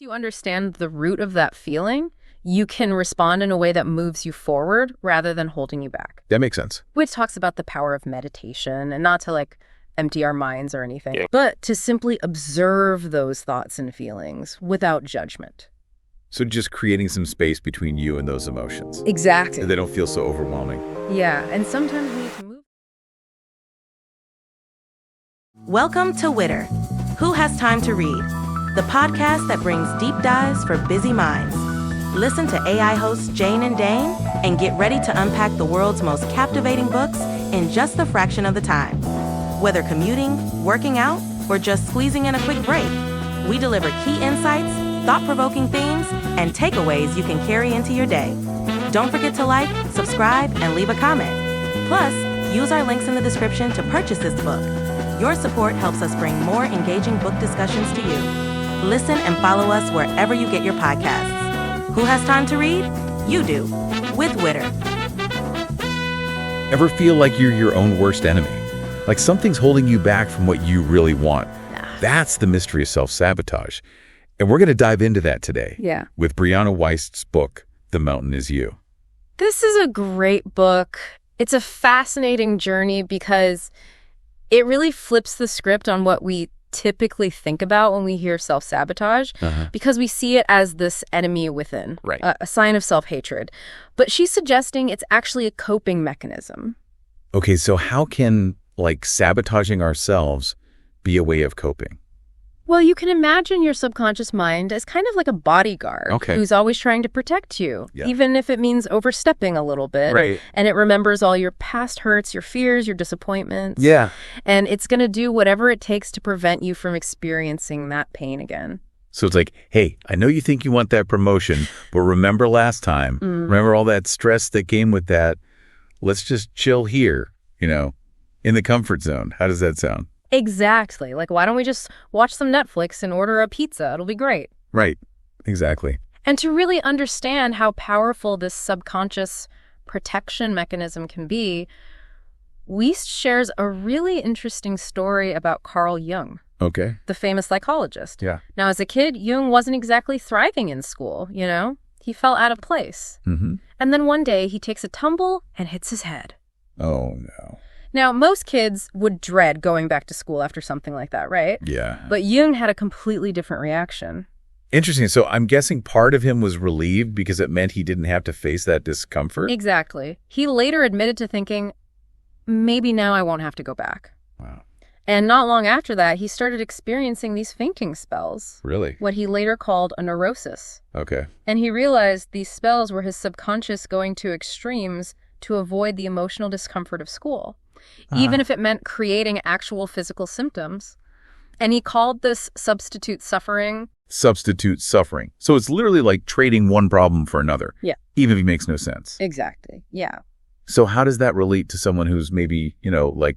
you understand the root of that feeling, you can respond in a way that moves you forward rather than holding you back. That makes sense. Which talks about the power of meditation, and not to empty our minds or anything, Yeah. but to simply observe those thoughts and feelings without judgment. So just creating some space between you and those emotions. Exactly. So they don't feel so overwhelming. Yeah, and sometimes we need to move. Welcome to Witter. Who Has Time to Read? The podcast that brings deep dives for busy minds. Listen to AI hosts Jane and Dane and get ready to unpack the world's most captivating books in just a fraction of the time. Whether commuting, working out, or just squeezing in a quick break, we deliver key insights, thought-provoking themes, and takeaways you can carry into your day. Don't forget to like, subscribe, and leave a comment. Plus, use our links in the description to purchase this book. Your support helps us bring more engaging book discussions to you. Listen and follow us wherever you get your podcasts. Who has time to read? You do, with Witter. Ever feel like you're your own worst enemy? Like something's holding you back from what you really want? That's the mystery of self-sabotage. And we're going to dive into that today. Yeah. With Brianna Wiest's book, The Mountain Is You. This is a great book. It's a fascinating journey because it really flips the script on what we typically think about when we hear self-sabotage, because we see it as this enemy within, Right. A sign of self-hatred. But she's suggesting it's actually a coping mechanism. Okay, so how can, sabotaging ourselves be a way of coping? Well, you can imagine your subconscious mind as kind of like a bodyguard who's always trying to protect you, even if it means overstepping a little bit. Right. And it remembers all your past hurts, your fears, your disappointments. Yeah. And it's going to do whatever it takes to prevent you from experiencing that pain again. So it's like, hey, I know you think you want that promotion, but remember last time, remember all that stress that came with that. Let's just chill here, in the comfort zone. How does that sound? Exactly. Why don't we just watch some Netflix and order a pizza? It'll be great. Right. Exactly. And to really understand how powerful this subconscious protection mechanism can be, Wiest shares a really interesting story about Carl Jung, Okay. the famous psychologist. Yeah. Now, as a kid, Jung wasn't exactly thriving in school, He felt out of place. Mm-hmm. And then one day, he takes a tumble and hits his head. Oh, no. Now, most kids would dread going back to school after something like that, right? Yeah. But Jung had a completely different reaction. Interesting. So I'm guessing part of him was relieved because it meant he didn't have to face that discomfort? Exactly. He later admitted to thinking, maybe now I won't have to go back. Wow. And not long after that, he started experiencing these fainting spells. Really? What he later called a neurosis. Okay. And he realized these spells were his subconscious going to extremes to avoid the emotional discomfort of school, even if it meant creating actual physical symptoms. And he called this substitute suffering. Substitute suffering. So it's literally like trading one problem for another. Yeah. Even if it makes no sense. Exactly. Yeah. So how does that relate to someone who's maybe,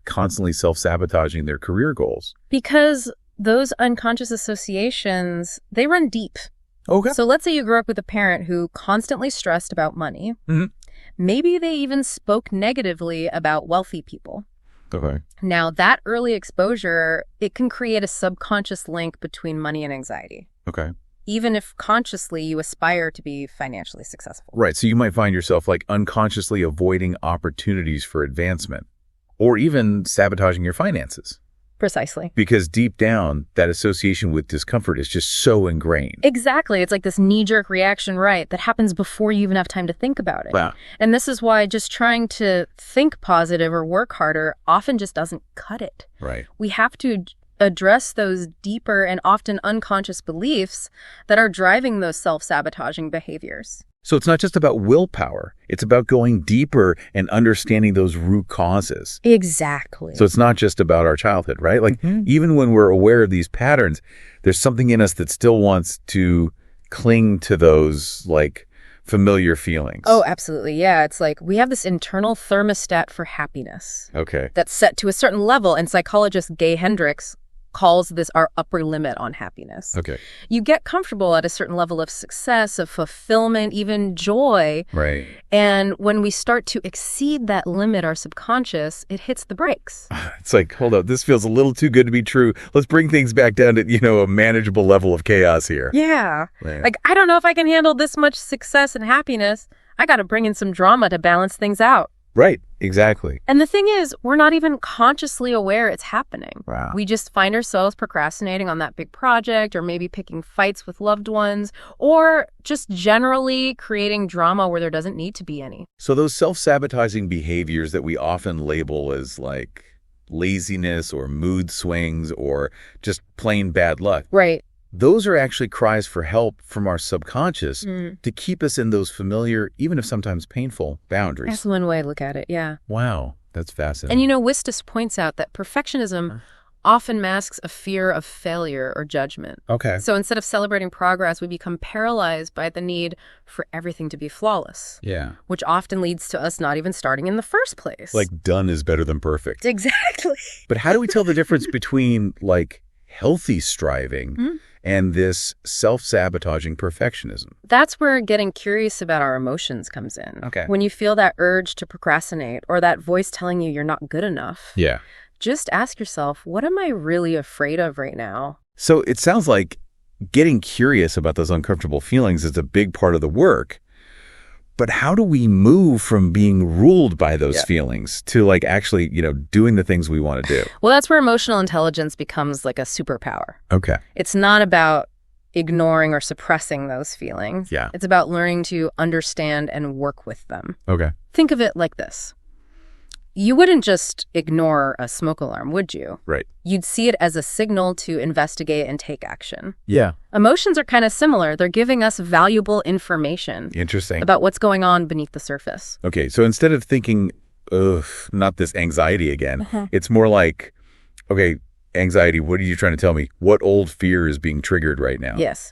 constantly self-sabotaging their career goals? Because those unconscious associations, they run deep. Okay. So let's say you grew up with a parent who constantly stressed about money. Mm-hmm. Maybe they even spoke negatively about wealthy people. Okay. Now, that early exposure, it can create a subconscious link between money and anxiety, Okay. even if consciously you aspire to be financially successful. Right. So you might find yourself unconsciously avoiding opportunities for advancement or even sabotaging your finances. Precisely. Because deep down, that association with discomfort is just so ingrained. Exactly. It's like this knee-jerk reaction, right, that happens before you even have time to think about it. Wow. And this is why just trying to think positive or work harder often just doesn't cut it. Right. We have to address those deeper and often unconscious beliefs that are driving those self-sabotaging behaviors. So it's not just about willpower. It's about going deeper and understanding those root causes. Exactly. So it's not just about our childhood, right? Even when we're aware of these patterns, there's something in us that still wants to cling to those, familiar feelings. Oh, absolutely. Yeah. It's like we have this internal thermostat for happiness. Okay. That's set to a certain level. And psychologist Gay Hendricks calls this our upper limit on happiness. Okay. You get comfortable at a certain level of success, of fulfillment, even joy. Right. And when we start to exceed that limit, our subconscious, it hits the brakes. It's like, hold up, this feels a little too good to be true. Let's bring things back down to, a manageable level of chaos here. Yeah. Man. Like, I don't know if I can handle this much success and happiness. I got to bring in some drama to balance things out. Right. Exactly. And the thing is, we're not even consciously aware it's happening. Wow. We just find ourselves procrastinating on that big project, or maybe picking fights with loved ones, or just generally creating drama where there doesn't need to be any. So those self-sabotaging behaviors that we often label as like laziness or mood swings or just plain bad luck. Right. Those are actually cries for help from our subconscious to keep us in those familiar, even if sometimes painful, boundaries. That's one way to look at it, yeah. Wow, that's fascinating. And Wiest points out that perfectionism often masks a fear of failure or judgment. Okay. So instead of celebrating progress, we become paralyzed by the need for everything to be flawless. Yeah. Which often leads to us not even starting in the first place. Like done is better than perfect. Exactly. But how do we tell the difference between like healthy striving and this self-sabotaging perfectionism? That's where getting curious about our emotions comes in. Okay. When you feel that urge to procrastinate or that voice telling you you're not good enough, Yeah. just ask yourself, what am I really afraid of right now? So it sounds like getting curious about those uncomfortable feelings is a big part of the work. But how do we move from being ruled by those feelings to like actually, doing the things we want to do? Well, that's where emotional intelligence becomes like a superpower. Okay. It's not about ignoring or suppressing those feelings. Yeah. It's about learning to understand and work with them. Okay. Think of it like this. You wouldn't just ignore a smoke alarm, would you? Right. You'd see it as a signal to investigate and take action. Yeah. Emotions are kind of similar. They're giving us valuable information Interesting. about what's going on beneath the surface. Okay. So instead of thinking, ugh, not this anxiety again, it's more like, okay, anxiety, what are you trying to tell me? What old fear is being triggered right now? Yes,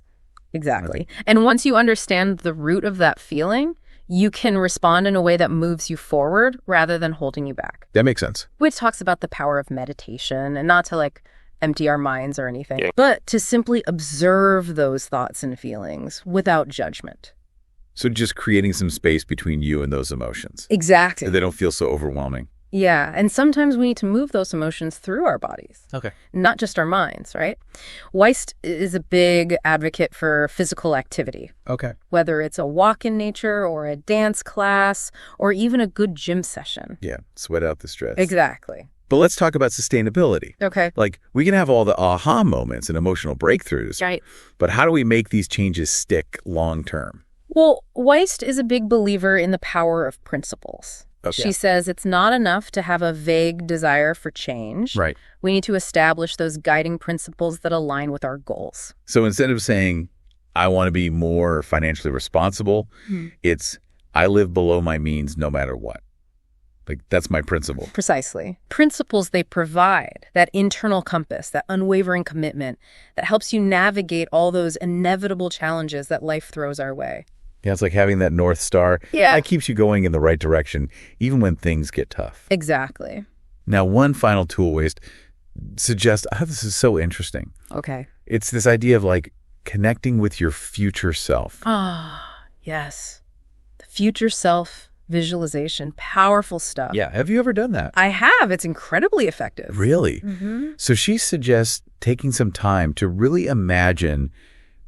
exactly. And once you understand the root of that feeling, you can respond in a way that moves you forward rather than holding you back. That makes sense. Which talks about the power of meditation, and not to like empty our minds or anything, but to simply observe those thoughts and feelings without judgment. So just creating some space between you and those emotions. Exactly. So they don't feel so overwhelming. Yeah, and sometimes we need to move those emotions through our bodies. Okay. Not just our minds, right? Wiest is a big advocate for physical activity. Okay. Whether it's a walk in nature or a dance class or even a good gym session. Yeah, sweat out the stress. Exactly. But let's talk about sustainability. Okay. Like, we can have all the aha moments and emotional breakthroughs, Right. but how do we make these changes stick long term? Well, Wiest is a big believer in the power of principles. Okay. She says it's not enough to have a vague desire for change. Right. We need to establish those guiding principles that align with our goals. So instead of saying, I want to be more financially responsible, it's, I live below my means no matter what. Like, that's my principle. Precisely. Principles they provide, that internal compass, that unwavering commitment that helps you navigate all those inevitable challenges that life throws our way. Yeah, it's like having that North Star. Yeah. That keeps you going in the right direction, even when things get tough. Exactly. Now, one final tool waste suggests, this is so interesting. Okay. It's this idea of like connecting with your future self. Yes. The future self visualization, powerful stuff. Yeah. Have you ever done that? I have. It's incredibly effective. Really? So she suggests taking some time to really imagine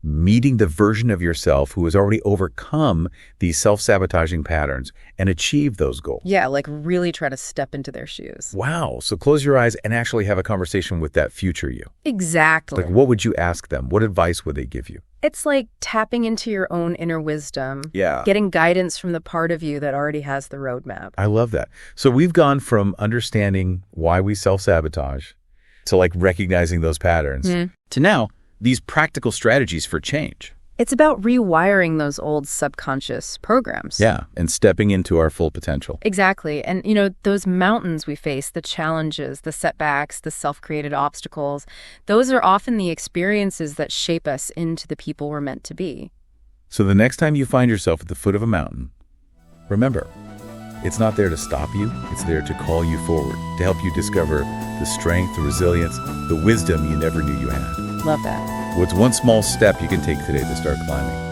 meeting the version of yourself who has already overcome these self-sabotaging patterns and achieved those goals. Yeah, like really try to step into their shoes. Wow. So close your eyes and actually have a conversation with that future you. Exactly. Like, what would you ask them? What advice would they give you? It's like tapping into your own inner wisdom. Yeah. Getting guidance from the part of you that already has the roadmap. I love that. So we've gone from understanding why we self-sabotage to like recognizing those patterns to now these practical strategies for change. It's about rewiring those old subconscious programs. Yeah, and stepping into our full potential. Exactly. And, those mountains we face, the challenges, the setbacks, the self-created obstacles, those are often the experiences that shape us into the people we're meant to be. So the next time you find yourself at the foot of a mountain, remember, It's not there to stop you. It's there to call you forward, to help you discover the strength, the resilience, the wisdom you never knew you had. Love that. What's one small step you can take today to start climbing?